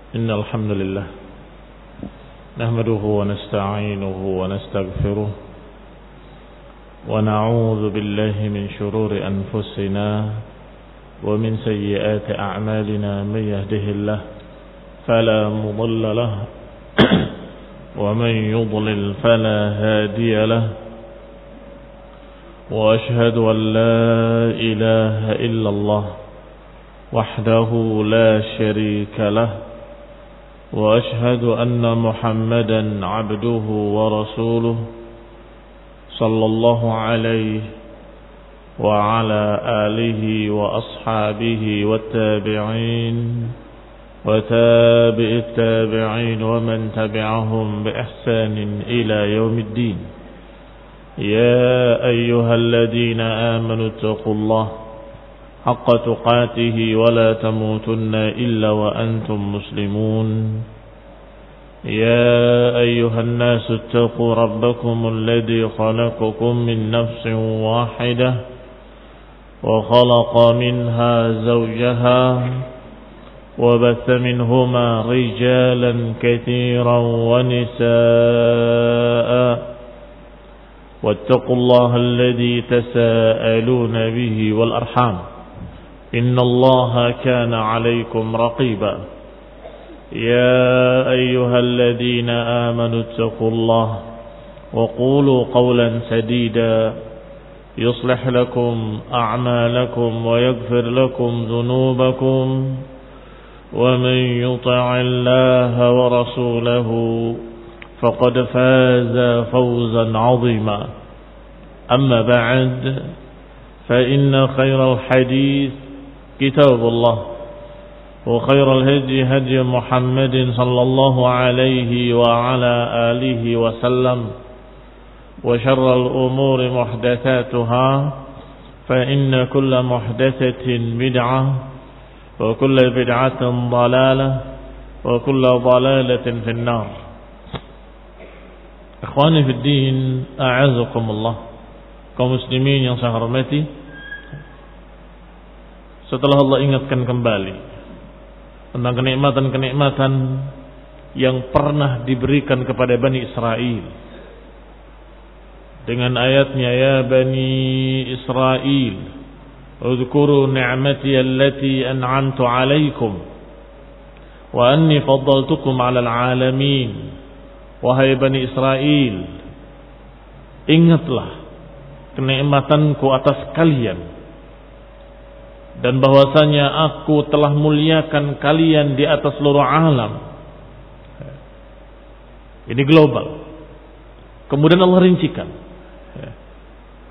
إن الحمد لله نحمده ونستعينه ونستغفره ونعوذ بالله من شرور أنفسنا ومن سيئات أعمالنا. من يهده الله فلا مضل له ومن يضلل فلا هادي له، وأشهد أن لا إله إلا الله وحده لا شريك له، وأشهد أن محمدا عبده ورسوله صلى الله عليه وعلى آله وأصحابه والتابعين وتابع التابعين ومن تبعهم بإحسان إلى يوم الدين. يا أيها الذين آمنوا اتقوا الله حق تقاته ولا تموتن إلا وأنتم مسلمون. يا أيها الناس اتقوا ربكم الذي خلقكم من نفس واحدة وخلق منها زوجها وبث منهما رجالا كثيرا ونساء، واتقوا الله الذي تساءلون به والأرحام إن الله كان عليكم رقيبا. يا أيها الذين آمنوا اتقوا الله وقولوا قولا سديدا يصلح لكم أعمالكم ويغفر لكم ذنوبكم، ومن يطع الله ورسوله فقد فاز فوزا عظيما. أما بعد، فإن خير الحديث كتاب الله، وخير الهدي هدي محمد صلى الله عليه وعلى آله وسلم، وشر الأمور محدثاتها، فإن كل محدثة بدعة وكل بدعة ضلالة وكل ضلالة في النار. Ikhwani fi din, a'azakumullah, kaum muslimin yang saya hormati. Setelah Allah ingatkan kembali tentang kenikmatan-kenikmatan yang pernah diberikan kepada Bani Israel dengan ayatnya, ya Bani Israel udhkuru ni'mati allati an'amtu alaikum wa anni faddaltukum 'alal 'alamin. Wahai Bani Israel, ingatlah kenikmatanku atas kalian, dan bahwasanya aku telah muliakan kalian di atas seluruh alam. Ini global. Kemudian Allah rincikan,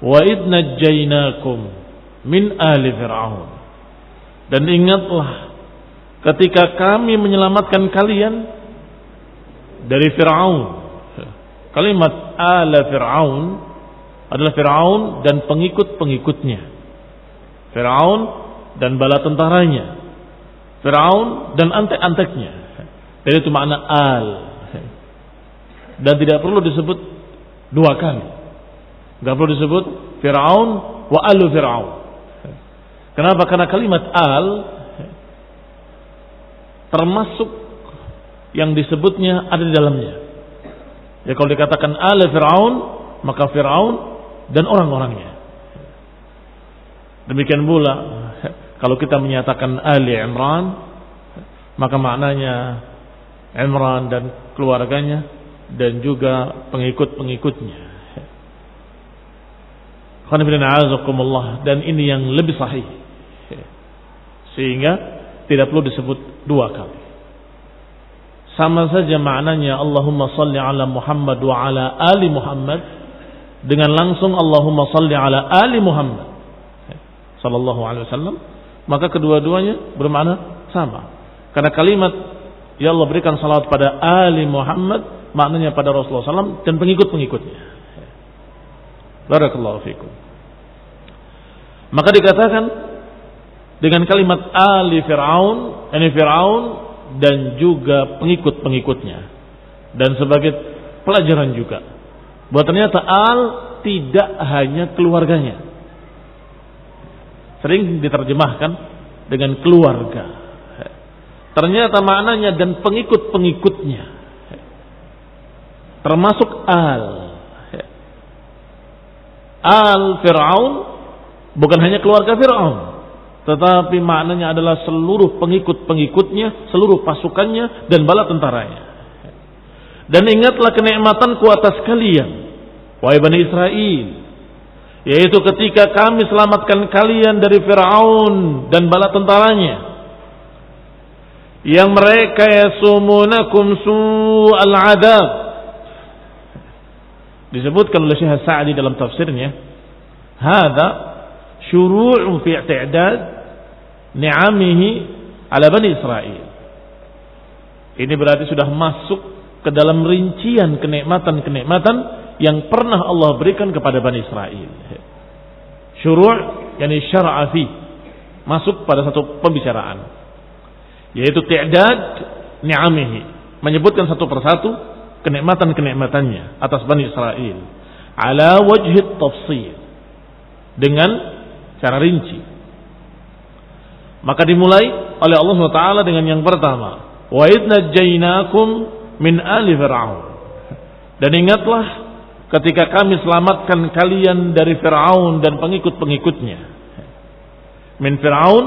wa idh najjaynakum min ali fir'aun, dan ingatlah ketika kami menyelamatkan kalian dari Fir'aun. Kalimat ala Fir'aun adalah Fir'aun dan pengikut-pengikutnya, Fir'aun dan bala tentaranya, Fir'aun dan antek-anteknya. Jadi itu makna al. Dan tidak perlu disebut dua kali. Tidak perlu disebut Fir'aun wa alu Fir'aun. Kenapa? Karena kalimat al termasuk yang disebutnya ada di dalamnya. Ya, kalau dikatakan ala Fir'aun, maka Fir'aun dan orang-orangnya. Demikian pula kalau kita menyatakan Ali Imran, maka maknanya Imran dan keluarganya dan juga pengikut-pengikutnya. Dan ini yang lebih sahih, sehingga tidak perlu disebut dua kali. Sama saja maknanya Allahumma salli ala Muhammad wa ala ali Muhammad dengan langsung Allahumma salli ala ali Muhammad sallallahu alaihi wasallam, maka kedua-duanya bermakna sama. Karena kalimat ya Allah berikan salawat pada ali Muhammad maknanya pada Rasulullah SAW dan pengikut-pengikutnya. Barakallahu fikum. Maka dikatakan dengan kalimat ali Fir'aun, ini Fir'aun dan juga pengikut-pengikutnya, dan sebagai pelajaran juga bahwa ternyata al tidak hanya keluarganya. Sering diterjemahkan dengan keluarga, ternyata maknanya dan pengikut-pengikutnya, termasuk al Fir'aun, bukan hanya keluarga Fir'aun, tetapi maknanya adalah seluruh pengikut-pengikutnya, seluruh pasukannya dan bala tentaranya. Dan ingatlah kenikmatanku atas kalian, wahai Bani Israel, yaitu ketika kami selamatkan kalian dari Fir'aun dan bala tentaranya, yang mereka yasumunakum su'al adab. Disebutkan oleh Syekh Sa'di dalam tafsirnya, hadza syuru'u fi i'tidad ni'amihi ala Bani Israel. Ini berarti sudah masuk ke dalam rincian kenikmatan-kenikmatan yang pernah Allah berikan kepada Bani Israel. Syuru' yani syar'a fi, masuk pada satu pembicaraan, yaitu i'tidad ni'amihi, menyebutkan satu persatu kenikmatan-kenikmatannya atas Bani Israel ala wajhi tafsir, dengan cara rinci. Maka dimulai oleh Allah SWT dengan yang pertama, wa idh najjaynakum min ali fir'aun, dan ingatlah ketika kami selamatkan kalian dari Fir'aun dan pengikut-pengikutnya. Min Fir'aun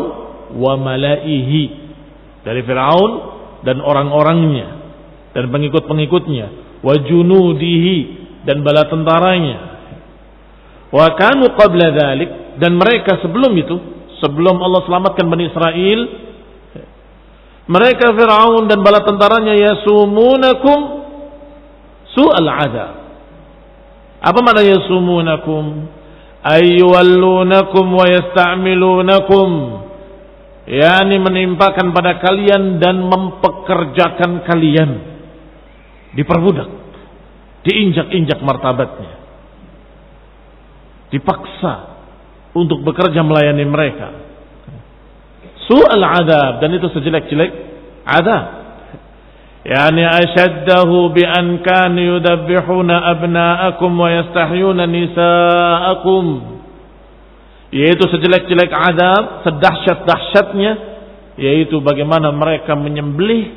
wa malaihi, dari Fir'aun dan orang-orangnya dan pengikut-pengikutnya, wa junudihi, dan bala tentaranya, wa kanu qabla dzalik, dan mereka sebelum itu, sebelum Allah selamatkan Bani Israel, mereka Fir'aun dan bala tentaranya yasumunakum su'al adab. Apa makna yasumunakum? Ayyuallunakum wa yasta'milunakum, yakni menimpakan pada kalian dan mempekerjakan kalian, diperbudak, diinjak-injak martabatnya, dipaksa untuk bekerja melayani mereka. Su'al adab, dan itu sejelek-jelek adab. Yani ashaddahu bi an kanu yudabbihuna abna'akum wa yastahyuna nisa'akum, yaitu sejelek-jelek adab, sedahsyat-dahsyatnya, yaitu bagaimana mereka menyembelih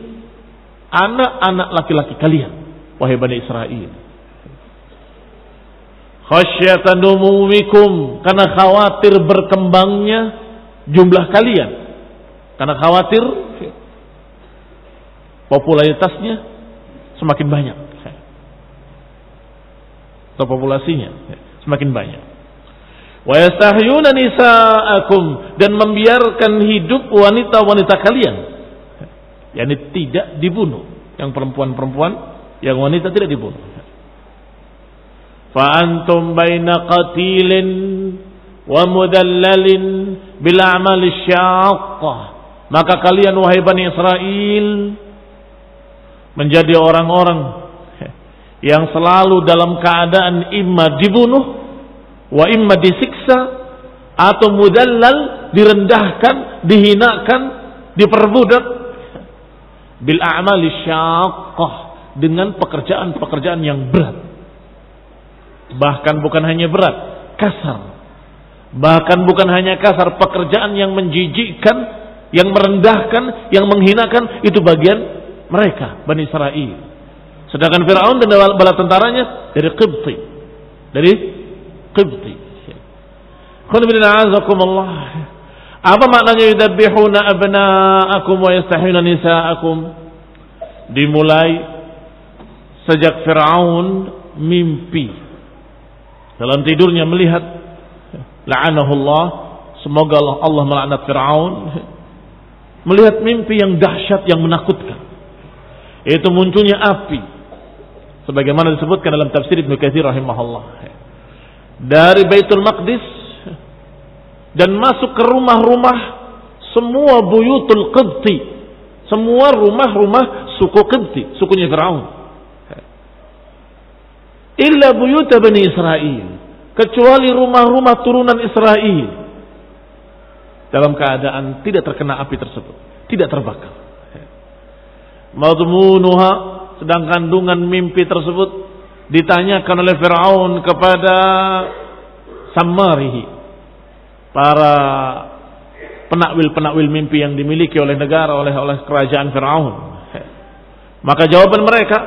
anak-anak laki-laki kalian, wahai Bani Israel. Khasyatan numuwikum, karena khawatir berkembangnya jumlah kalian, karena khawatir popularitasnya semakin banyak, atau populasinya semakin banyak. Wa yastahyuna nisa'akum, dan membiarkan hidup wanita-wanita kalian, yakni tidak dibunuh, yang perempuan-perempuan, yang wanita tidak dibunuh. Fa antum baina qatilin wa mudallalin bil a'mal syaqqah, maka kalian wahai Bani Israel menjadi orang-orang yang selalu dalam keadaan imma dibunuh wa imma disiksa, atau mudallal, direndahkan, dihinakan, diperbudak, bil a'mali syaqqah, dengan pekerjaan-pekerjaan yang berat. Bahkan bukan hanya berat, kasar. Bahkan bukan hanya kasar, pekerjaan yang menjijikkan, yang merendahkan, yang menghinakan, itu bagian mereka, Bani Israel. Sedangkan Fir'aun dan bala tentaranya dari Qibti, dari Qibti. Apa maknanya yudabbihuna abna'akum wa yastahyuna nisa'akum? Dimulai sejak Fir'aun mimpi, dalam tidurnya melihat, la'anahullah, semoga Allah melaknat Fir'aun, melihat mimpi yang dahsyat, yang menakutkan, yaitu munculnya api, sebagaimana disebutkan dalam tafsir Ibnu Katsir rahimahullah, dari Baitul Maqdis dan masuk ke rumah-rumah semua buyutul Qibti, semua rumah-rumah suku Qibti, sukunya Fir'aun, illa buyut Bani Israel, kecuali rumah-rumah turunan Israel, dalam keadaan tidak terkena api tersebut, tidak terbakar. Madmunuha, sedang kandungan mimpi tersebut ditanyakan oleh Fir'aun kepada Sammarihi, para penakwil-penakwil mimpi yang dimiliki oleh negara, oleh kerajaan Fir'aun. Maka jawaban mereka,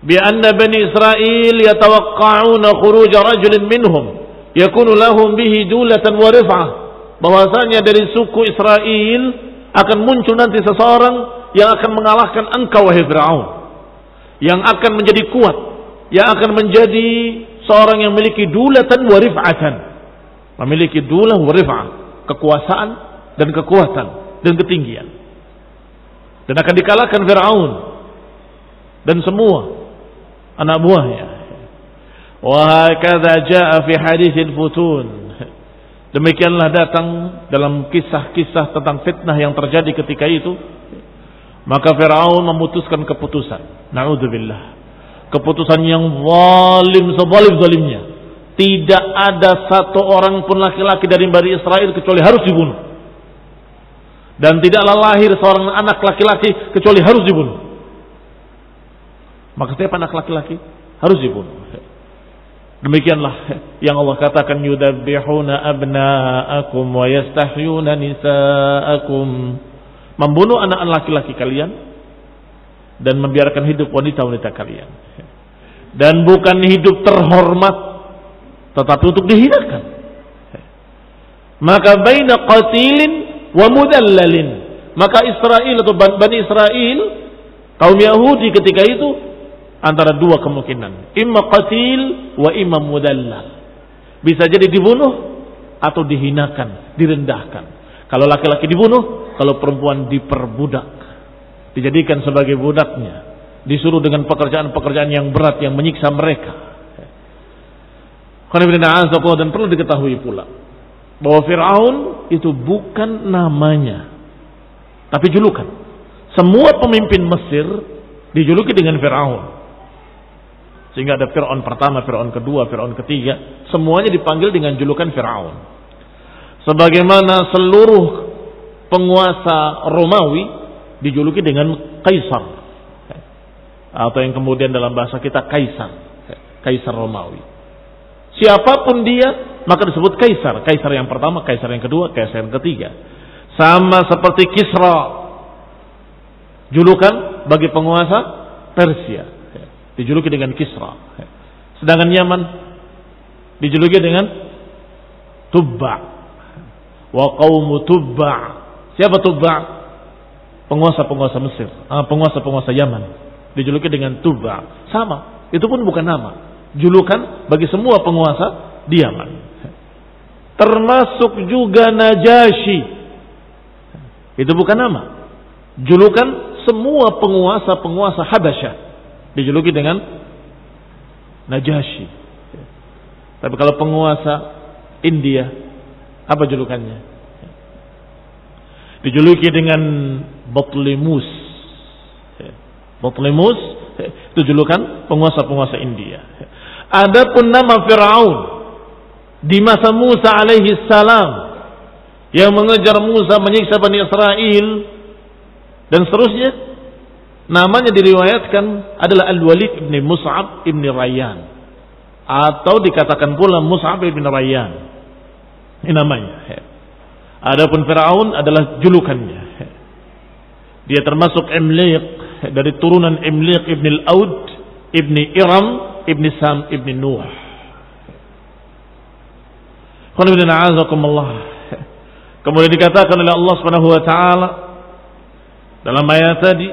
bi anna bani Israil yatawaqqa'una khuruj rajulin minhum yakunu lahum bihi dulatan wa rif'ah, bahwasanya dari suku Israel akan muncul nanti seseorang yang akan mengalahkan engkau wahai Fir'aun, yang akan menjadi kuat, yang akan menjadi seorang yang memiliki dulatan wa rif'atan, memiliki dulah wa rif'ah, kekuasaan dan kekuatan dan ketinggian, dan akan dikalahkan Fir'aun dan semua anak buahnya. Wa hakadha jaa fi haditsil futun. Demikianlah datang dalam kisah-kisah tentang fitnah yang terjadi ketika itu. Maka Fir'aun memutuskan keputusan, na'udzubillah, keputusan yang zalim sezalim-zalimnya. Tidak ada satu orang pun laki-laki dari Bani Israel kecuali harus dibunuh. Dan tidaklah lahir seorang anak laki-laki kecuali harus dibunuh. Maka setiap anak laki-laki harus dibunuh. Demikianlah yang Allah katakan, yudabbihuna abna'akum wa yastahyuna nisa'akum, membunuh anak-anak laki-laki kalian dan membiarkan hidup wanita-wanita kalian. Dan bukan hidup terhormat, tetapi untuk dihinakan. Maka baina qatilin wa mudallalin, maka Israel atau Bani Israel, kaum Yahudi ketika itu antara dua kemungkinan, imma qatil wa imma mudallal. Bisa jadi dibunuh atau dihinakan, direndahkan. Kalau laki-laki dibunuh, kalau perempuan diperbudak, dijadikan sebagai budaknya, disuruh dengan pekerjaan-pekerjaan yang berat yang menyiksa mereka. Dan perlu diketahui pula bahwa Fir'aun itu bukan namanya, tapi julukan. Semua pemimpin Mesir dijuluki dengan Fir'aun. Sehingga ada Fir'aun pertama, Fir'aun kedua, Fir'aun ketiga, semuanya dipanggil dengan julukan Fir'aun. Sebagaimana seluruh penguasa Romawi dijuluki dengan Kaisar, atau yang kemudian dalam bahasa kita Kaisar, Kaisar Romawi. Siapapun dia maka disebut Kaisar. Kaisar yang pertama, Kaisar yang kedua, Kaisar yang ketiga. Sama seperti Kisra, julukan bagi penguasa Persia, dijuluki dengan Kisra. Sedangkan Yaman dijuluki dengan Tubba. Wa qaumu Tubba. Siapa Tubba? Penguasa-penguasa Mesir, penguasa-penguasa Yaman, dijuluki dengan Tubba. Sama, itu pun bukan nama, julukan bagi semua penguasa di Yaman. Termasuk juga Najasyi, itu bukan nama, julukan semua penguasa-penguasa Habasyah, dijuluki dengan Najasyi. Tapi kalau penguasa India, apa julukannya? Dijuluki dengan Batlimus. Batlimus itu julukan penguasa-penguasa India. Adapun nama Fir'aun di masa Musa alaihi salam, yang mengejar Musa, menyiksa Bani Israel dan seterusnya, namanya diriwayatkan adalah Al-Walid ibn Mus'ab ibn Rayyan, atau dikatakan pula Mus'ab ibn Rayyan. Ini namanya. Adapun Fir'aun adalah julukannya. Dia termasuk Imliq, dari turunan Imliq ibn al-Aud ibn Iram ibn Sam ibn Nuh. Kemudian dikatakan oleh Allah Subhanahu wa taala dalam ayat tadi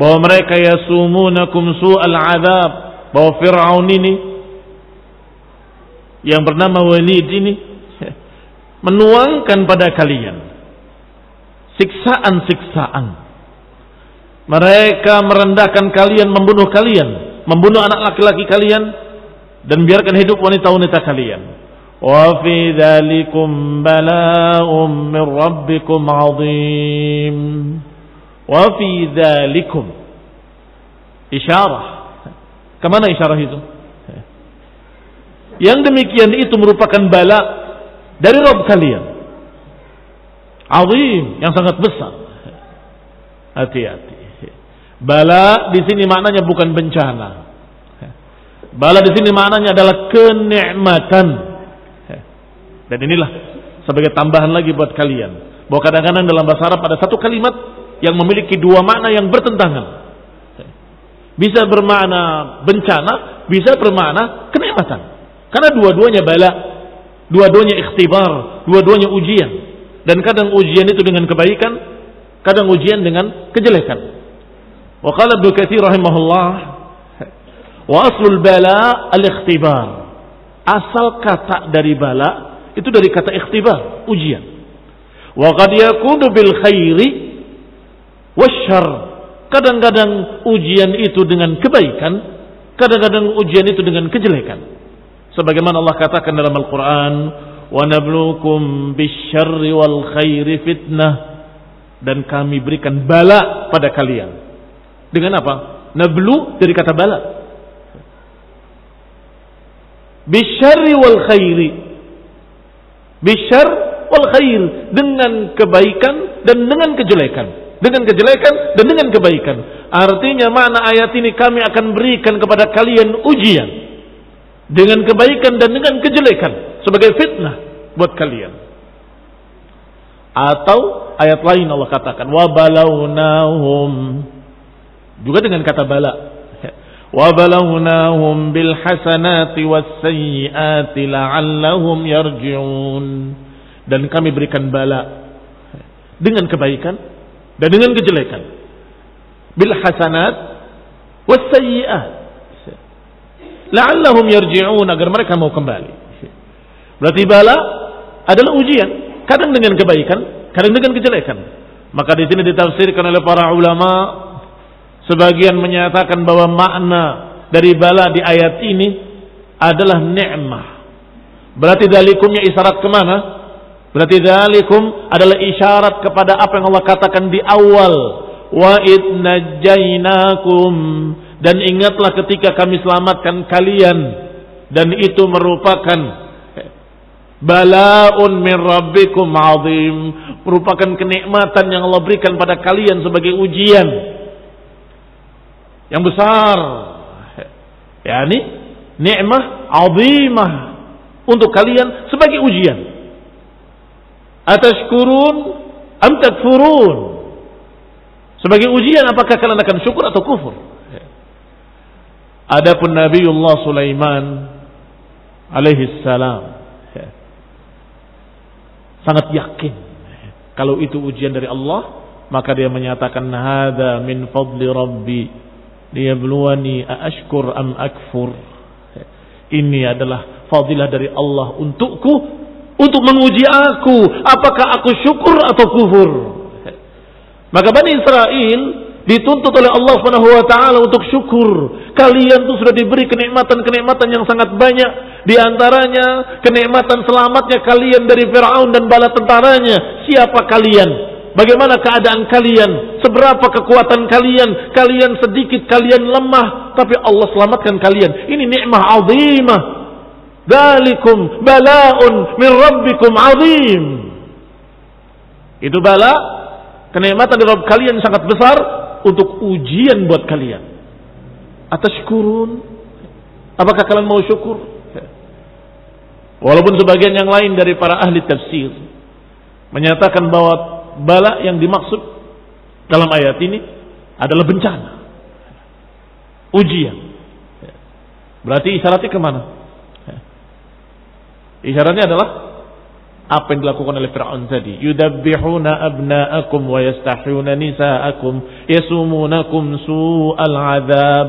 bahwa mereka yasumunakum su'al adab, bahwa Fir'aun ini yang bernama Walid ini menuangkan pada kalian siksaan-siksaan. Mereka merendahkan kalian, membunuh kalian, membunuh anak laki-laki kalian, dan biarkan hidup wanita-wanita kalian. Wa fi dzalikum bala'um min rabbikum 'adzim. Wa fi dzalikum, isyarah. Kemana isyarah itu? Yang demikian itu merupakan bala dari Rabb kalian, azim, yang sangat besar. Hati-hati. Bala di sini maknanya bukan bencana. Bala di sini maknanya adalah kenikmatan. Dan inilah sebagai tambahan lagi buat kalian. Bahwa kadang-kadang dalam bahasa Arab ada satu kalimat yang memiliki dua makna yang bertentangan. Bisa bermakna bencana, bisa bermakna kenikmatan. Karena dua-duanya bala, dua-duanya ikhtibar, dua-duanya ujian. Dan kadang ujian itu dengan kebaikan, kadang ujian dengan kejelekan. Wa qala Ibnu Katsir rahimahullah, wa aslul bala al-ikhtibar. Asal kata dari bala itu dari kata ikhtibar, ujian. Wa qad yakunu bil khairi wasyarr. Kadang-kadang ujian itu dengan kebaikan, kadang-kadang ujian itu dengan kejelekan. Sebagaimana Allah katakan dalam Al-Quran, وَنَبْلُوكُمْ بِالشَّرِّ وَالْخَيْرِ fitnah. Dan kami berikan bala pada kalian. Dengan apa? Nablu dari kata bala. Bisyarri wal khairi. Bisyarr wal khair. Dengan kebaikan dan dengan kejelekan. Dengan kejelekan dan dengan kebaikan. Artinya makna ayat ini kami akan berikan kepada kalian ujian. Dengan kebaikan dan dengan kejelekan. Sebagai fitnah buat kalian. Atau ayat lain Allah katakan. وَبَلَوْنَاهُمْ. Juga dengan kata bala. وَبَلَوْنَاهُمْ بِالْحَسَنَاتِ وَالسَّيِّئَاتِ لَعَلَّهُمْ يَرْجِعُونَ. Dan kami berikan bala. Dengan kebaikan dan dengan kejelekan. Bil hasanat was sayyi'at. La'allahum yarji'un, agar mereka mau kembali. Berarti bala adalah ujian, kadang dengan kebaikan, kadang dengan kejelekan. Maka di sini ditafsirkan oleh para ulama, sebagian menyatakan bahwa makna dari bala di ayat ini adalah ni'mah. Berarti dalikumnya isyarat kemana? Berarti dalikum adalah isyarat kepada apa yang Allah katakan di awal. Wa id najjainakum. Dan ingatlah ketika kami selamatkan kalian. Dan itu merupakan bala'un min rabbikum azim. Merupakan kenikmatan yang Allah berikan pada kalian sebagai ujian yang besar. Yani nikmah azimah untuk kalian sebagai ujian. Atashkurun am takfurun. Sebagai ujian apakah kalian akan syukur atau kufur. Adapun Nabiullah Sulaiman alaihi salam sangat yakin kalau itu ujian dari Allah, maka dia menyatakan hadza min fadli rabbi liyabluwani aashkur am akfur. Ini adalah fadilah dari Allah untukku, untuk menguji aku, apakah aku syukur atau kufur. Maka Bani Israel dituntut oleh Allah Subhanahu wa taala untuk syukur. Kalian tuh sudah diberi kenikmatan-kenikmatan yang sangat banyak. Di antaranya kenikmatan selamatnya kalian dari Firaun dan bala tentaranya. Siapa kalian? Bagaimana keadaan kalian? Seberapa kekuatan kalian? Kalian sedikit, kalian lemah, tapi Allah selamatkan kalian. Ini nikmah azimah. Dzalikum bala'un min rabbikum azim. Itu bala, kenikmatan dari Rabb kalian sangat besar untuk ujian buat kalian. Atashkurun? Apakah kalian mau syukur? Walaupun sebagian yang lain dari para ahli tafsir menyatakan bahwa bala yang dimaksud dalam ayat ini adalah bencana, ujian. Berarti isyaratnya kemana? Isyaratnya adalah apa yang dilakukan oleh Fir'aun tadi. Yudabbihuna abna'akum wa yastahyuna nisa'akum yasumunakum su'al adab.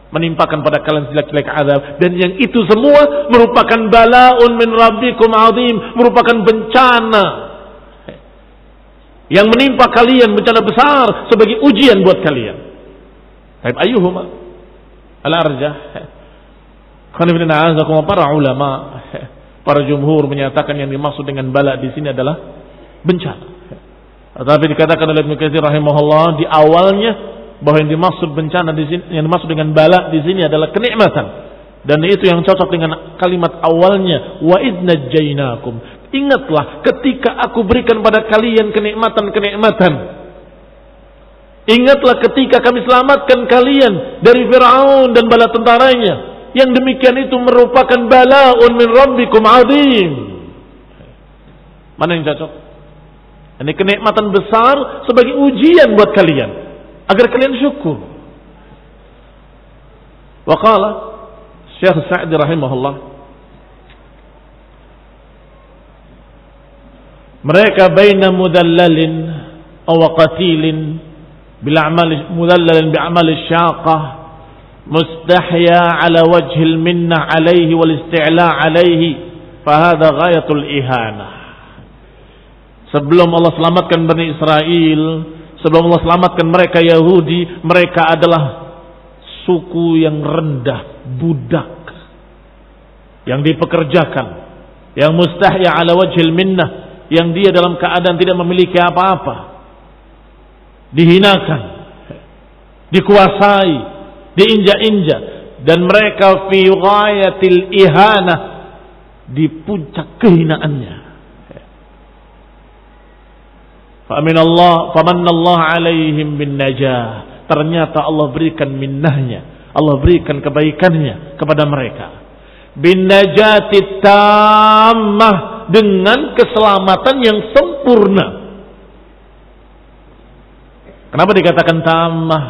Menimpakan pada kalian jelek-jelek azab. Dan yang itu semua merupakan bala'un min rabbikum azim. Merupakan bencana yang menimpa kalian, bencana besar sebagai ujian buat kalian. Baik, ayyuhuma al-arjah. Para ulama, para jumhur menyatakan yang dimaksud dengan bala di sini adalah bencana. Tetapi dikatakan oleh Ibnu Katsir rahimahullah di awalnya bahwa yang dimaksud bencana di sini, yang dimaksud dengan bala di sini adalah kenikmatan. Dan itu yang cocok dengan kalimat awalnya, wa id najjainakum. Ingatlah ketika aku berikan pada kalian kenikmatan-kenikmatan. Ingatlah ketika kami selamatkan kalian dari Firaun dan bala tentaranya. Yang demikian itu merupakan bala'un min rabbikum azim. Mana yang cocok? Ini kenikmatan besar sebagai ujian buat kalian agar kalian syukur. Wa qala Syekh Sa'di rahimahullah, mereka baina mudallalin aw qatilin bil a'mal mudallalin bi a'mal syaqah mustahya ala wajhi al minnah alayhi wal isti'la alayhi fa hadha ghayatul ihanah. Sebelum Allah selamatkan Bani Israel, sebelum Allah selamatkan mereka Yahudi, mereka adalah suku yang rendah, budak, yang dipekerjakan, yang mustahya ala wajhil minnah, yang dia dalam keadaan tidak memiliki apa-apa, dihinakan, dikuasai, diinjak-injak, dan mereka fi ghayatil ihanah, di puncak kehinaannya. Famanallahu alaihim bin najah. Ternyata Allah berikan minnahnya, Allah berikan kebaikannya kepada mereka. Bin najati tammah, dengan keselamatan yang sempurna. Kenapa dikatakan tammah?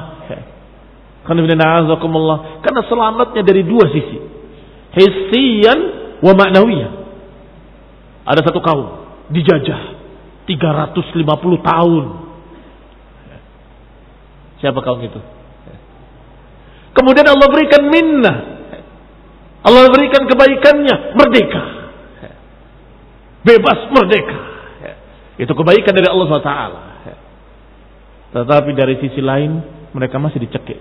Karena selamatnya dari dua sisi, hissiyan wa ma'nawiyan. Ada satu kaum dijajah 350 tahun. Siapa kaum itu? Kemudian Allah berikan minnah, Allah berikan kebaikannya, merdeka, bebas, merdeka. Itu kebaikan dari Allah SWT. Tetapi dari sisi lain mereka masih dicekik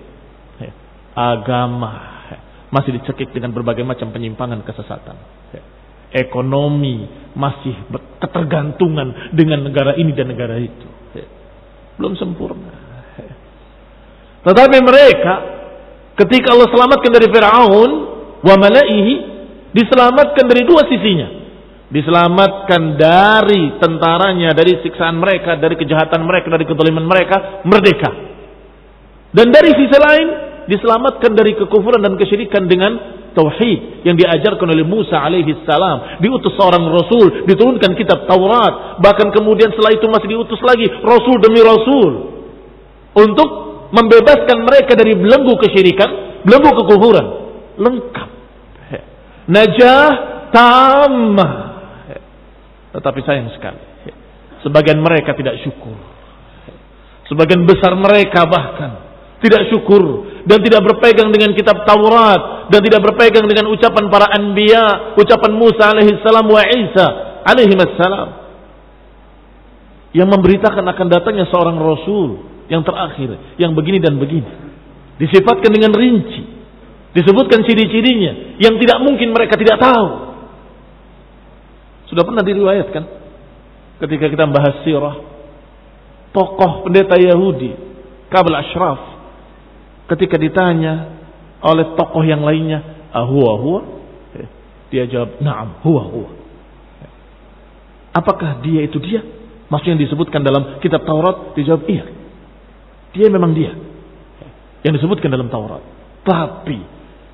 agama, masih dicekik dengan berbagai macam penyimpangan, kesesatan. Ekonomi masih ketergantungan dengan negara ini dan negara itu, belum sempurna. Tetapi mereka, ketika Allah selamatkan dari Fir'aun wa malaihi, diselamatkan dari dua sisinya. Diselamatkan dari tentaranya, dari siksaan mereka, dari kejahatan mereka, dari kezaliman mereka, merdeka. Dan dari sisi lain diselamatkan dari kekufuran dan kesyirikan dengan tauhid yang diajarkan oleh Musa alaihi salam. Diutus seorang rasul, diturunkan kitab Taurat, bahkan kemudian setelah itu masih diutus lagi rasul demi rasul untuk membebaskan mereka dari belenggu kesyirikan, belenggu kekufuran. Lengkap, najah tammah. Tetapi sayang sekali, sebagian mereka tidak syukur. Sebagian besar mereka bahkan tidak syukur dan tidak berpegang dengan kitab Taurat dan tidak berpegang dengan ucapan para anbiya, ucapan Musa alaihi salam wa Isa alaihi salam yang memberitakan akan datangnya seorang rasul yang terakhir, yang begini dan begini. Disifatkan dengan rinci, disebutkan ciri-cirinya yang tidak mungkin mereka tidak tahu. Sudah pernah diriwayatkan ketika kita membahas sirah, tokoh pendeta Yahudi Ka'b al-Ashraf, ketika ditanya oleh tokoh yang lainnya, huwa? Dia jawab, na'am, huwa. Apakah dia itu dia? Maksudnya yang disebutkan dalam kitab Taurat? Dia jawab, iya. Dia memang dia yang disebutkan dalam Taurat.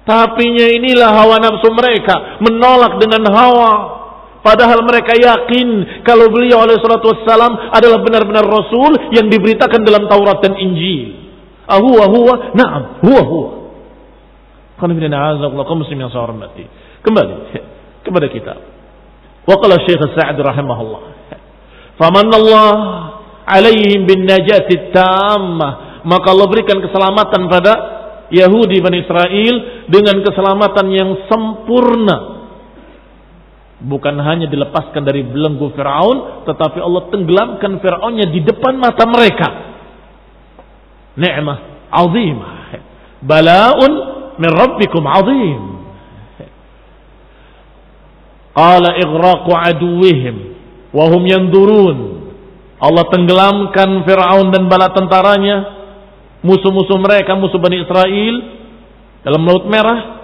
Tapinya inilah hawa nafsu mereka, menolak dengan hawa. Padahal mereka yakin kalau beliau alaihi salatu wassalam adalah benar-benar rasul yang diberitakan dalam Taurat dan Injil. Huwa, na'am, huwa. Kembali kepada kita. Wa qala Syekh Sa'di rahimahullah, famanallah alaihim bin najati tammah, maka Allah berikan keselamatan pada Yahudi Bani Israel dengan keselamatan yang sempurna. Bukan hanya dilepaskan dari belenggu Fir'aun, tetapi Allah tenggelamkan Fir'aunnya di depan mata mereka. Ni'mah azimah, bala'un min rabbikum azim. Qala ighraqu aduwihim wa hum yandurun. Allah tenggelamkan Fir'aun dan bala tentaranya, musuh-musuh mereka, musuh Bani Israel, dalam Laut Merah.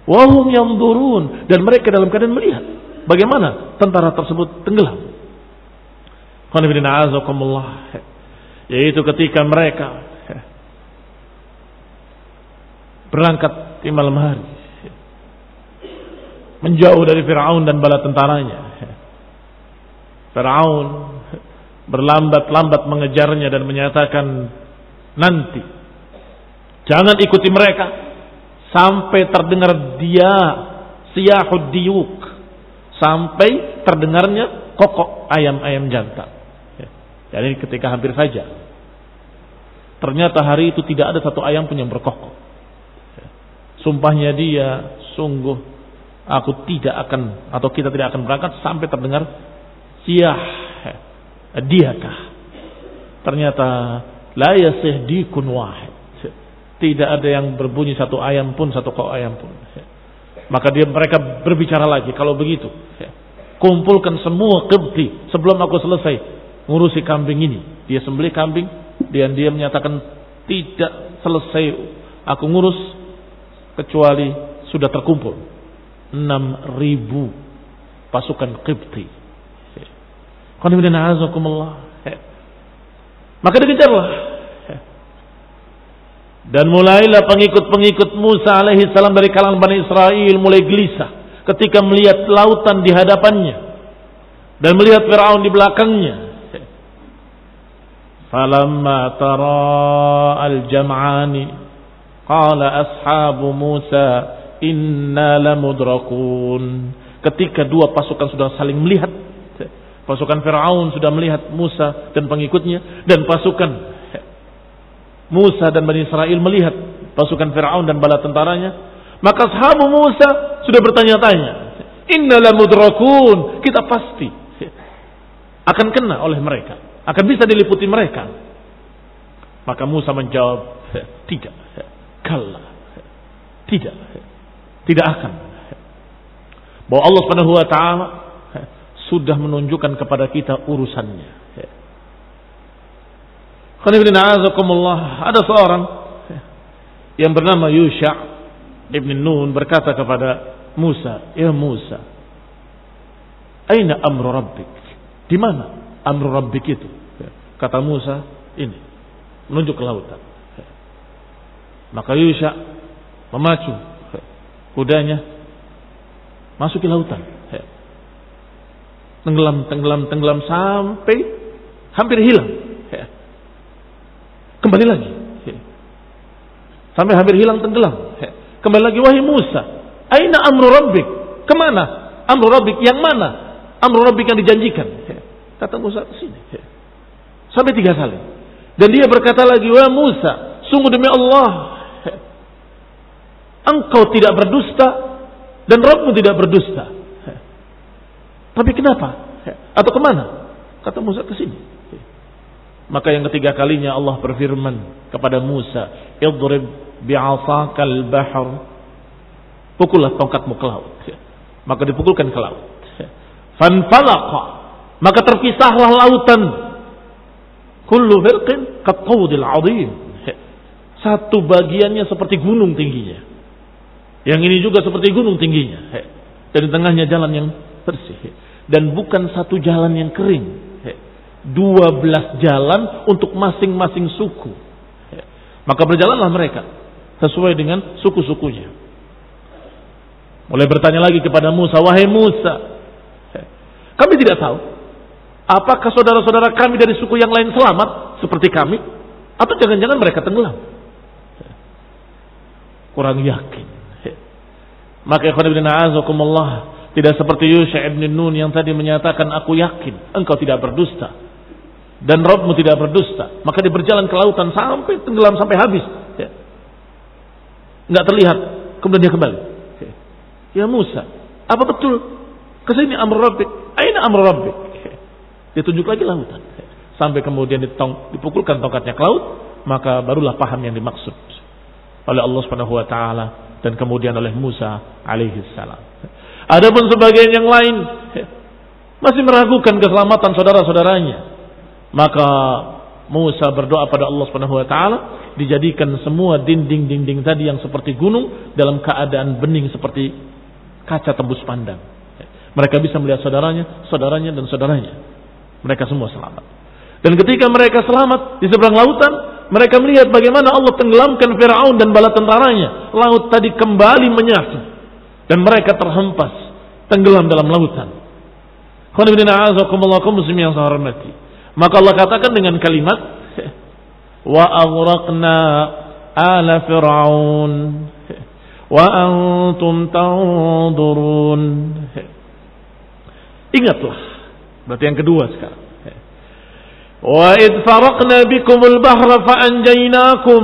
Wa hum yandurun, dan mereka dalam keadaan melihat bagaimana tentara tersebut tenggelam. Yaitu ketika mereka berangkat di malam hari, menjauh dari Fir'aun dan bala tentaranya. Fir'aun berlambat-lambat mengejarnya dan menyatakan, nanti jangan ikuti mereka sampai terdengar dia siyahud diyuk, sampai terdengarnya kokok ayam-ayam jantan. Jadi ketika hampir fajar, ternyata hari itu tidak ada satu ayam pun yang berkokok. Sumpahnya dia, sungguh aku tidak akan, atau kita tidak akan berangkat sampai terdengar siyah diakah. Ternyata la yasih dikun wahid, tidak ada yang berbunyi satu ayam pun, satu kok ayam pun. Maka mereka berbicara lagi, kalau begitu kumpulkan semua Qibti sebelum aku selesai ngurusi kambing ini. Dia sembelih kambing dan dia menyatakan tidak selesai aku ngurus kecuali sudah terkumpul 6.000 pasukan Qibti. Maka dikejarlah. Dan mulailah pengikut-pengikut Musa alaihi salam dari kalangan Bani Israel mulai gelisah ketika melihat lautan di hadapannya dan melihat Fir'aun di belakangnya. Falamma tara al-jam'ani qala ashabu Musa inna lamudrakun. Ketika dua pasukan sudah saling melihat, pasukan Fir'aun sudah melihat Musa dan pengikutnya, dan pasukan Musa dan Bani Israel melihat pasukan Fir'aun dan bala tentaranya, maka ashabu Musa sudah bertanya-tanya, inna lamudrakun, kita pasti akan kena oleh mereka, akan bisa diliputi mereka. Maka Musa menjawab, tidak, kalla, tidak akan. Bahwa Allah Subhanahu wa taala sudah menunjukkan kepada kita urusannya. Ada seorang yang bernama Yusha' ibn Nun berkata kepada Musa, ya Musa, aina amru rabbik? Di mana amru rabbik itu? Kata Musa, ini, menunjuk ke lautan. Maka Yusha' memacu kudanya masuk ke lautan. Tenggelam sampai hampir hilang. Kembali lagi. Sampai hampir hilang, tenggelam. Kembali lagi, wahai Musa, aina amru rabbik? Kemana amru rabbik? Yang mana amru rabbik yang dijanjikan? Kata Musa, sini. Sampai 3 kali. Dan dia berkata lagi, wahai Musa, sungguh demi Allah, engkau tidak berdusta dan Rabbmu tidak berdusta. Tapi kenapa? Atau kemana? Kata Musa, ke sini. Maka yang ketiga kalinya Allah berfirman kepada Musa, idrib bi'asakal bahr, pukullah tongkatmu ke laut. Maka dipukulkan ke laut. Fanfalaqa, maka terpisahlah lautan. Kullu firqin kattawdil azim, satu bagiannya seperti gunung tingginya, yang ini juga seperti gunung tingginya, dan di tengahnya jalan yang bersih, dan bukan satu jalan yang kering, 12 jalan untuk masing-masing suku. Maka berjalanlah mereka sesuai dengan suku-sukunya. Mulai bertanya lagi kepada Musa, wahai Musa, kami tidak tahu apakah saudara-saudara kami dari suku yang lain selamat seperti kami, atau jangan-jangan mereka tenggelam. Kurang yakin. Maka ikhwan fillah a'azakumullah, tidak seperti Yusha' ibn Nun yang tadi menyatakan, aku yakin engkau tidak berdusta dan Rabbmu tidak berdusta. Maka dia berjalan ke lautan sampai tenggelam, sampai habis. Enggak terlihat. Kemudian dia kembali. Ya Musa, apa betul kesini amru rabbik? Aina amru rabbik? Dia tunjuk lagi lautan. Sampai kemudian dipukulkan tongkatnya ke laut. Maka barulah paham yang dimaksud oleh Allah Subhanahu wa taala dan kemudian oleh Musa alaihi salam. Adapun sebagian yang lain masih meragukan keselamatan saudara-saudaranya. Maka Musa berdoa pada Allah Subhanahu wa taala, dijadikan semua dinding-dinding tadi yang seperti gunung dalam keadaan bening seperti kaca tembus pandang. Mereka bisa melihat saudaranya dan saudaranya. Mereka semua selamat. Dan ketika mereka selamat di seberang lautan, mereka melihat bagaimana Allah tenggelamkan Fir'aun dan bala tentaranya. Laut tadi kembali menyatu dan mereka terhempas, tenggelam dalam lautan. Muslim yang saya hormati. Maka Allah katakan dengan kalimat wa aghraqna ala fir'aun wa antum tanzurun. Ingatlah. Berarti yang kedua sekarang. Wa id faraqna bikumul bahra fa anjaynakum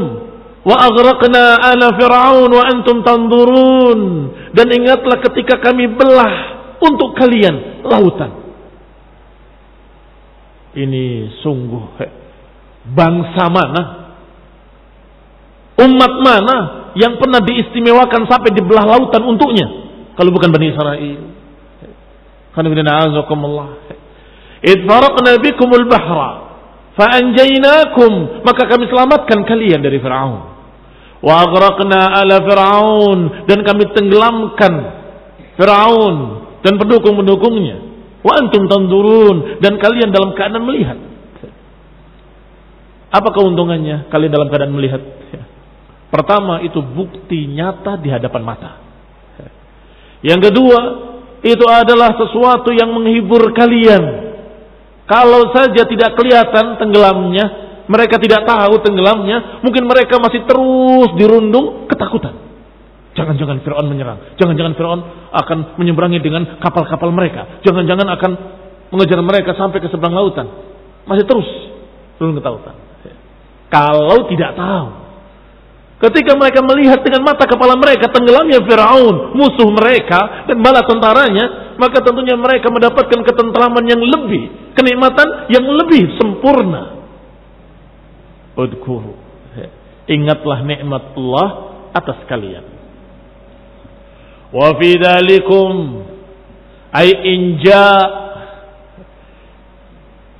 wa aghraqna ala fir'aun wa antum tanzurun. Dan ingatlah ketika kami belah untuk kalian lautan. Ini sungguh bangsa mana, umat mana yang pernah diistimewakan sampai dibelah lautan untuknya kalau bukan Bani Israil. Idh faraqna bikumul bahra fa anjaynakum, maka kami selamatkan kalian dari Fir'aun. Wa aghraqna ala Fir'aun, dan kami tenggelamkan Fir'aun dan pendukung-pendukungnya. Wa antum tanzurun, dan kalian dalam keadaan melihat. Apa keuntungannya kalian dalam keadaan melihat? Pertama, itu bukti nyata di hadapan mata. Yang kedua, itu adalah sesuatu yang menghibur kalian. Kalau saja tidak kelihatan tenggelamnya, mereka tidak tahu tenggelamnya, mungkin mereka masih terus dirundung ketakutan. Jangan-jangan Fir'aun menyerang, jangan-jangan Fir'aun akan menyeberangi dengan kapal-kapal mereka, jangan-jangan akan mengejar mereka sampai ke seberang lautan. Masih terus dirundung ketakutan. Kalau tidak tahu, ketika mereka melihat dengan mata kepala mereka tenggelamnya Fir'aun, musuh mereka dan bala tentaranya, maka tentunya mereka mendapatkan ketentraman yang lebih, kenikmatan yang lebih sempurna. Udhkuru, ingatlah nikmat Allah atas kalian. Wa fi dzalikum ay inja,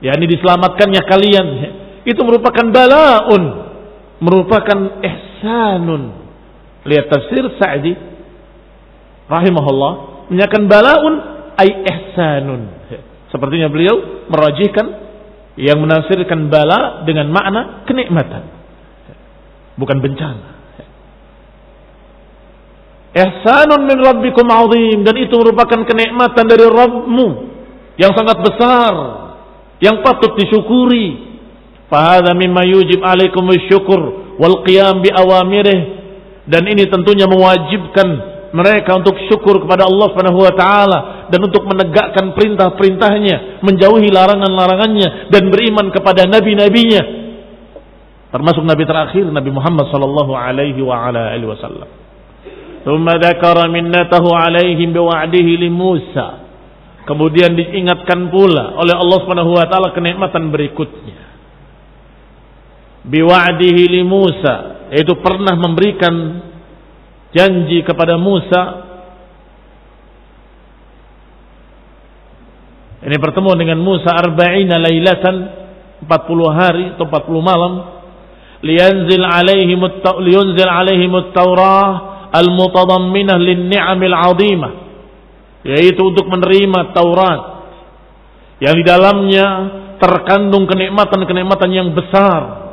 yakni diselamatkannya kalian, itu merupakan balaun, merupakan ihsanun. Lihat tafsir Sa'di rahimahullah, menyatakan balaun ay ihsanun. Sepertinya beliau merajihkan yang menafsirkan bala dengan makna kenikmatan, bukan bencana. Ihsanun min rabbikum azim, dan itu merupakan kenikmatan dari Rabbmu yang sangat besar, yang patut disyukuri. Fahadha mimma yujib alaikum syukur wal qiyam bi awamirih, dan ini tentunya mewajibkan mereka untuk syukur kepada Allah Subhanahu wa taala dan untuk menegakkan perintah-perintahnya, menjauhi larangan-larangannya, dan beriman kepada nabi-nabinya, termasuk nabi terakhir Nabi Muhammad sallallahu alaihi wa ala alihi wasallam. Tsumma dzakara minnatahu alaihim biwa'dihi li Musa. Kemudian diingatkan pula oleh Allah Subhanahu wa taala kenikmatan berikutnya. Biwa'dihi li Musa, yaitu pernah memberikan janji kepada Musa. Ini pertemuan dengan Musa 40 lailatan, 40 hari atau 40 malam. Liyunzil alaihim at-Taurah al-mutadamminah lin-ni'amil 'azimah, yaitu untuk menerima Taurat yang di dalamnya terkandung kenikmatan-kenikmatan yang besar,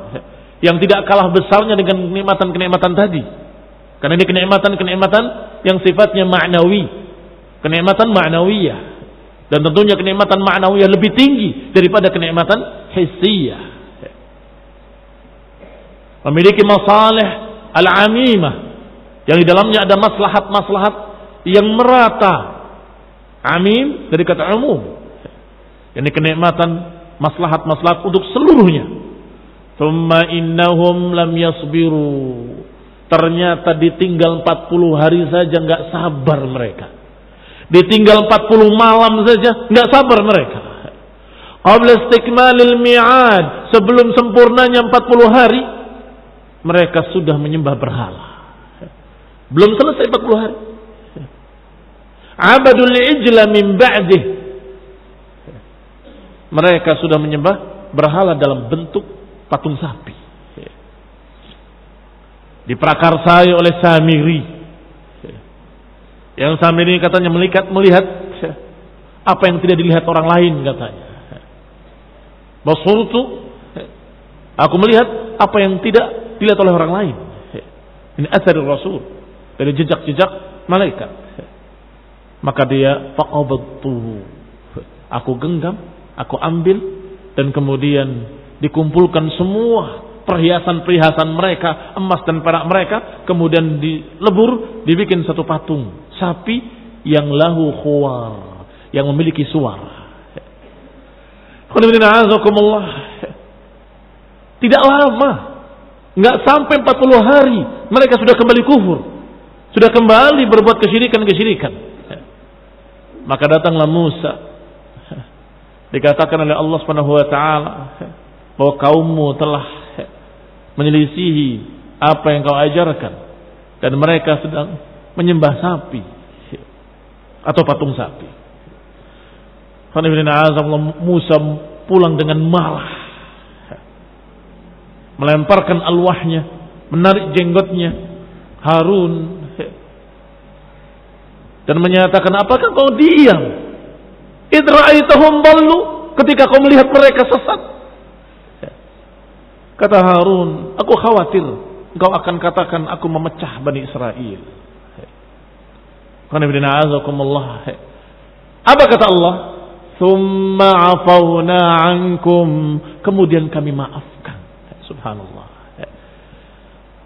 yang tidak kalah besarnya dengan kenikmatan-kenikmatan tadi. Karena ini kenikmatan-kenikmatan yang sifatnya ma'nawi, kenikmatan ma'nawiyah, dan tentunya kenikmatan ma'nawiyah lebih tinggi daripada kenikmatan hissiyah. Memiliki masalih al-'amimah, yang di dalamnya ada maslahat-maslahat yang merata. Amim dari kata umum. Ini kenikmatan maslahat-maslahat untuk seluruhnya. Tsumma innahum lam yasbiru. Ternyata ditinggal 40 hari saja enggak sabar mereka. Ditinggal 40 malam saja enggak sabar mereka. Qabla istikmalil mi'ad, sebelum sempurnanya 40 hari mereka sudah menyembah berhala. Belum selesai 40 hari. Abadul ijla min ba'dih. Mereka sudah menyembah berhala dalam bentuk patung sapi. Diprakarsai oleh Samiri. Yang Samiri katanya melihat apa yang tidak dilihat orang lain katanya. Basurtu, aku melihat apa yang tidak dilihat oleh orang lain. Ini asar Rasul, dari jejak-jejak malaikat. Maka dia faqabattuhu, Aku genggam, aku ambil, dan kemudian dikumpulkan semua perhiasan-perhiasan mereka, emas dan perak mereka, kemudian dilebur, dibikin satu patung sapi yang lahu khuwar, yang memiliki suara. Tidak lama, nggak sampai 40 hari, mereka sudah kembali kufur, sudah kembali berbuat kesyirikan. Maka datanglah Musa, dikatakan oleh Allah Subhanahu wa taala bahwa kaummu telah menyelisihi apa yang kau ajarkan, dan mereka sedang menyembah sapi atau patung sapi. Musa pulang dengan marah, melemparkan alwahnya, menarik jenggotnya Harun, dan menyatakan, apakah kau diam idh ra'aitahum dallu, ketika kau melihat mereka sesat? Kata Harun, aku khawatir engkau akan katakan aku memecah Bani Israel. Apa kata Allah? Tsumma afawna ankum, kemudian kami maafkan. Subhanallah.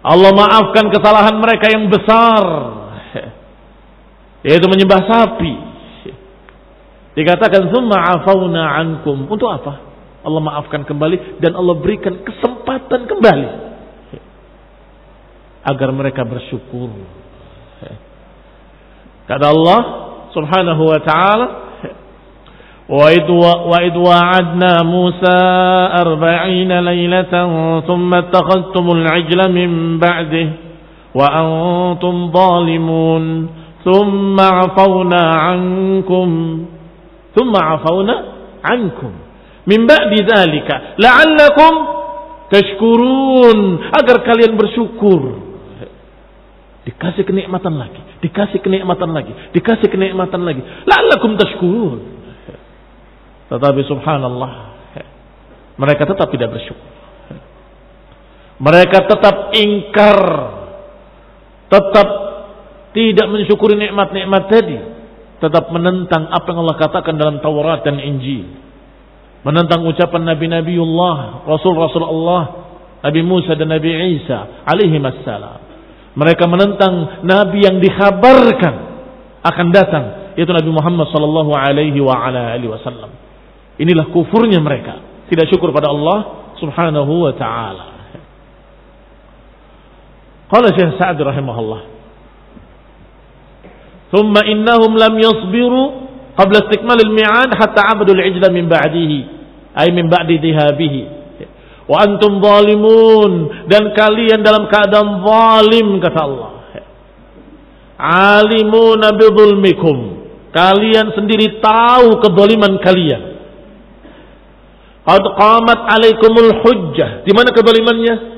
Allah maafkan kesalahan mereka yang besar, yaitu menyembah sapi. Dikatakan tsumma afawna ankum, untuk apa? Allah maafkan kembali, dan Allah berikan kesempatan kembali agar mereka bersyukur. Kata Allah Subhanahu wa taala, wa idh wa'adna Musa 40 laylatan thumma ittakhadhtumul 'ijla min ba'dihi wa antum zalimun thumma 'afawna 'ankum min ba'di dzalika la'allakum tashkurun, agar kalian bersyukur. Dikasih kenikmatan lagi, dikasih kenikmatan lagi, dikasih kenikmatan lagi, la'allakum tashkurun. Tetapi subhanallah, mereka tetap tidak bersyukur. Mereka tetap ingkar, tetap tidak mensyukuri nikmat-nikmat tadi, tetap menentang apa yang Allah katakan dalam Taurat dan Injil, menentang ucapan Nabi-Nabiullah, Rasul-Rasul Allah, Nabi Musa dan Nabi Isa alaihimassalam. Mereka menentang Nabi yang dikhabarkan akan datang, yaitu Nabi Muhammad sallallahu alaihi wasallam. Inilah kufurnya mereka, tidak syukur pada Allah Subhanahu wa taala. Qala Syekh Sa'd rahimahullah, "Thumma innahum lam yasbiru qabla istikmal al-mi'ad hatta 'abadu al-'ijla min ba'dihi, ay min ba'di dhihabihi. Wa antum zalimun, dan kalian dalam keadaan zalim," kata Allah. "Alimuna bi dzulmikum, kalian sendiri tahu kezaliman kalian. Qad qamat 'alaikumul hujjah." Di mana kezalimannya?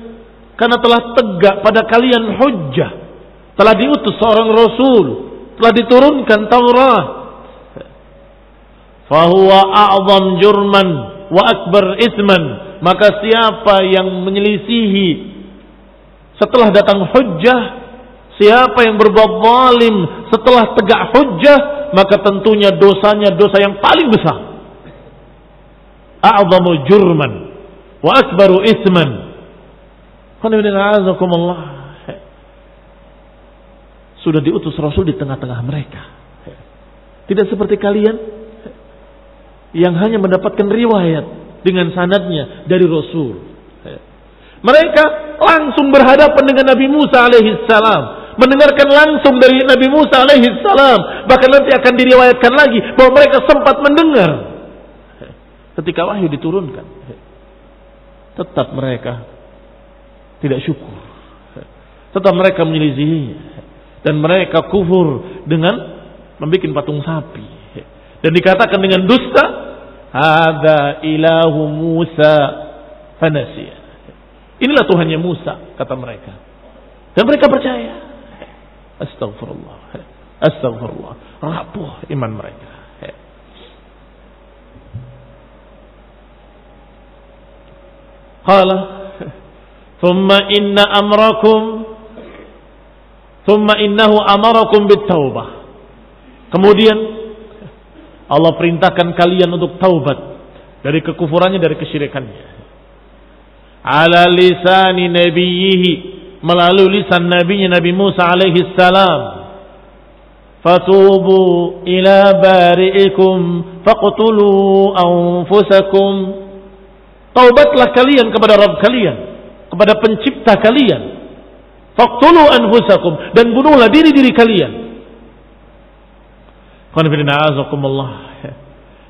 Karena telah tegak pada kalian hujjah, telah diutus seorang rasul, telah diturunkan Taurat. Fahuwa a'zam jurman wa akbar isman, maka siapa yang menyelisihi setelah datang hujjah, siapa yang berbuat zalim setelah tegak hujjah, maka tentunya dosanya dosa yang paling besar. A'zamu jurman wa akbaru isman. Sudah diutus Rasul di tengah-tengah mereka. Tidak seperti kalian yang hanya mendapatkan riwayat dengan sanadnya dari Rasul. Mereka langsung berhadapan dengan Nabi Musa alaihissalam, mendengarkan langsung dari Nabi Musa alaihissalam. Bahkan nanti akan diriwayatkan lagi bahwa mereka sempat mendengar ketika wahyu diturunkan. Tetap mereka tidak syukur, tetap mereka menyelisihinya, dan mereka kufur dengan membuat patung sapi, dan dikatakan dengan dusta, hadza ilahu Musa fanasiya, inilah Tuhannya Musa, kata mereka, dan mereka percaya. Astagfirullah, astagfirullah, rapuh iman mereka. Qala thumma innahu amarakum bit-taubah. Kemudian Allah perintahkan kalian untuk taubat dari kekufurannya, dari kesyirikannya. Ala lisani nabiyhi, melalui lisan nabinya Nabi Musa alaihi salam. Fatubu ila bari'ikum faqtulu anfusakum. Taubatlah kalian kepada Rabb kalian, kepada pencipta kalian. Faqtulu anfusakum, dan bunuhlah diri-diri kalian.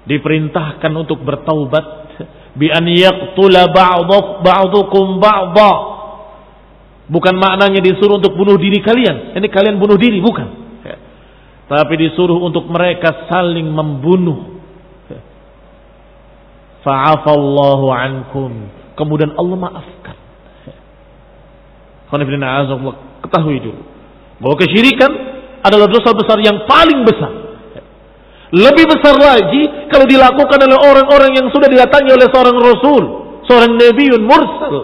Diperintahkan untuk bertaubat bi an yaqtula ba'dukum ba'dha. Bukan maknanya disuruh untuk bunuh diri kalian. Ini kalian bunuh diri, bukan. Tapi disuruh untuk mereka saling membunuh. Fa'afallahu ankum. Kemudian Allah maafkan. Ketahui dulu bahwa kesyirikan adalah dosa besar yang paling besar. Lebih besar lagi kalau dilakukan oleh orang-orang yang sudah didatangi oleh seorang Rasul, seorang Nabiun Mursal.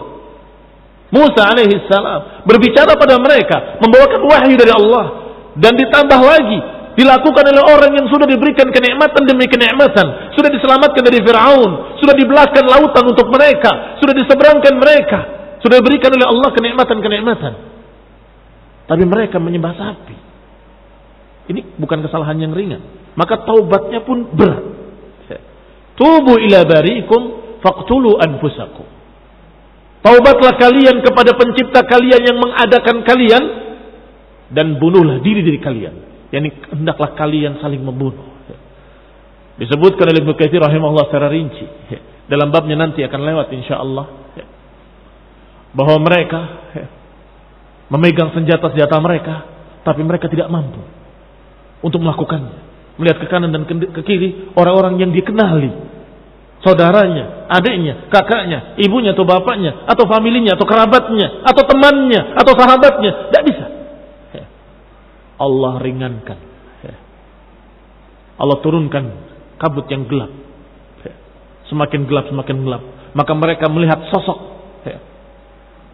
Musa alaihi salam berbicara pada mereka, membawakan wahyu dari Allah. Dan ditambah lagi, dilakukan oleh orang yang sudah diberikan kenikmatan demi kenikmatan. Sudah diselamatkan dari Fir'aun, sudah dibelahkan lautan untuk mereka, sudah diseberangkan mereka, sudah diberikan oleh Allah kenikmatan-kenikmatan. Tapi mereka menyembah sapi. Ini bukan kesalahan yang ringan. Maka taubatnya pun berat. Tubu ila bari'ikum faqtulu anfusakum. Taubatlah kalian kepada pencipta kalian yang mengadakan kalian, dan bunuhlah diri-diri kalian. Yani hendaklah kalian saling membunuh. Disebutkan oleh Ibnu Katsir rahimahullah secara rinci. Dalam babnya nanti akan lewat insyaallah. Bahwa mereka memegang senjata-senjata mereka, tapi mereka tidak mampu untuk melakukannya. Melihat ke kanan dan ke kiri orang-orang yang dikenali, saudaranya, adiknya, kakaknya, ibunya atau bapaknya, atau familinya, atau kerabatnya, atau temannya, atau sahabatnya. Tidak bisa. Allah ringankan. Allah turunkan kabut yang gelap. Semakin gelap, semakin gelap. Maka mereka melihat sosok,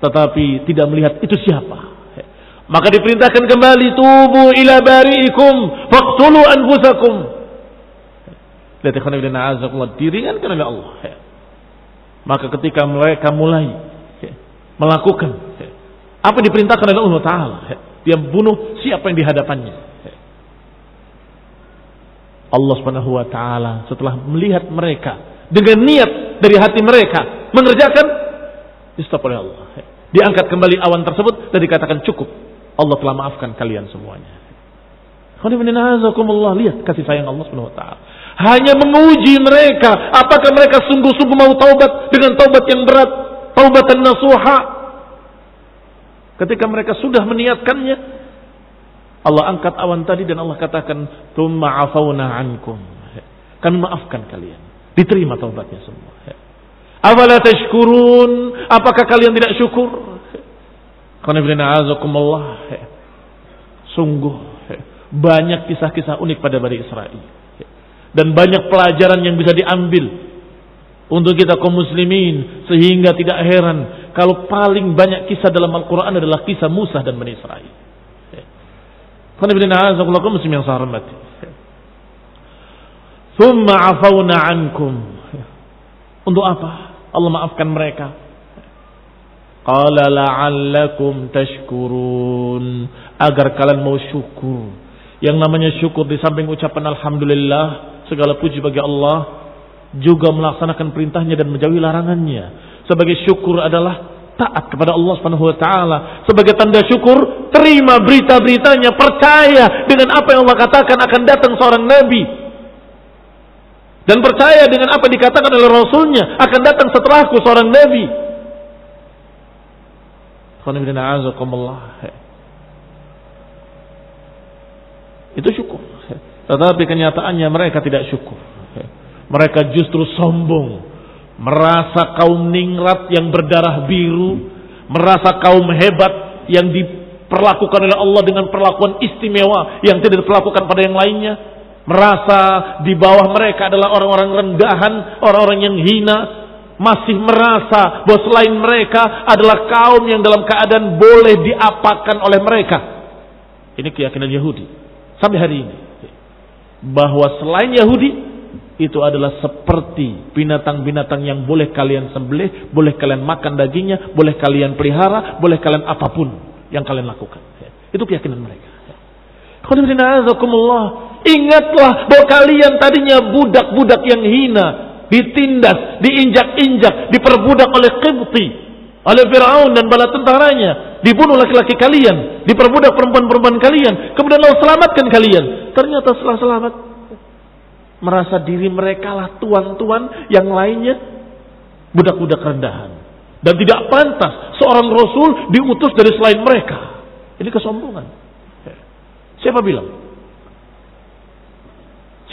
tetapi tidak melihat itu siapa. Maka diperintahkan kembali, tubu ila bari'ikum faqtulu anfusakum. Lihat ikhwan fillah, a'azakumullah, diringankan oleh Allah. Maka ketika mereka mulai melakukan apa yang diperintahkan oleh Allah Ta'ala, dia bunuh siapa yang di hadapannya. Allah Subhanahu wa Ta'ala setelah melihat mereka dengan niat dari hati mereka mengerjakan, di-stop oleh Allah. Diangkat kembali awan tersebut dan dikatakan cukup. Allah telah maafkan kalian semuanya. Lihat kasih sayang Allah Subhanahu wa Ta'ala. Hanya menguji mereka, apakah mereka sungguh-sungguh mau taubat dengan taubat yang berat, taubatan nasuha. Ketika mereka sudah meniatkannya, Allah angkat awan tadi dan Allah katakan, "Tsumma 'afawna 'ankum." Kami maafkan kalian. Diterima taubatnya semua. Afala tashkurun? Apakah kalian tidak syukur? Sungguh banyak kisah-kisah unik pada Bani Israel, dan banyak pelajaran yang bisa diambil untuk kita kaum muslimin, sehingga tidak heran kalau paling banyak kisah dalam Al-Quran adalah kisah Musa dan Bani Israel. Muslim yang saya hormati. Thumma afawna ankum. Untuk apa Allah maafkan mereka? Qala la'allakum tashkurun, agar kalian mau syukur. Yang namanya syukur di samping ucapan alhamdulillah, segala puji bagi Allah, juga melaksanakan perintahnya dan menjauhi larangannya. Sebagai syukur adalah taat kepada Allah Subhanahu wa Ta'ala. Sebagai tanda syukur, terima berita-beritanya, percaya dengan apa yang Allah katakan akan datang seorang nabi, dan percaya dengan apa yang dikatakan oleh Rasulnya akan datang setelahku seorang nabi. Itu syukur. Tetapi kenyataannya mereka tidak syukur. Mereka justru sombong, merasa kaum ningrat yang berdarah biru, merasa kaum hebat yang diperlakukan oleh Allah dengan perlakuan istimewa yang tidak diperlakukan pada yang lainnya, merasa di bawah mereka adalah orang-orang rendahan, orang-orang yang hina, masih merasa bahwa selain mereka adalah kaum yang dalam keadaan boleh diapakan oleh mereka. Ini keyakinan Yahudi sampai hari ini, bahwa selain Yahudi itu adalah seperti binatang-binatang yang boleh kalian sembelih, boleh kalian makan dagingnya, boleh kalian pelihara, boleh kalian apapun yang kalian lakukan. Itu keyakinan mereka. Ingatlah bahwa kalian tadinya budak-budak yang hina, ditindas, diinjak-injak, diperbudak oleh Qibti, oleh Fir'aun dan bala tentaranya, dibunuh laki-laki kalian, diperbudak perempuan-perempuan kalian, kemudian Allah selamatkan kalian. Ternyata setelah selamat, merasa diri mereka lah tuan-tuan, yang lainnya budak-budak rendahan. Dan tidak pantas seorang Rasul diutus dari selain mereka. Ini kesombongan. Siapa bilang?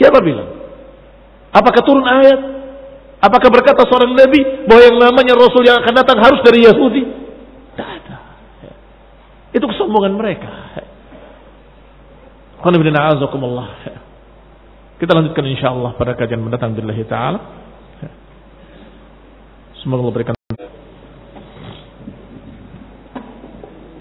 Siapa bilang? Apakah turun ayat? Apakah berkata seorang Nabi bahwa yang namanya Rasul yang akan datang harus dari Yahudi? Tidak ada. Itu kesombongan mereka. Kita lanjutkan insyaallah pada kajian mendatang billahi ta'ala. Semoga Allah berikan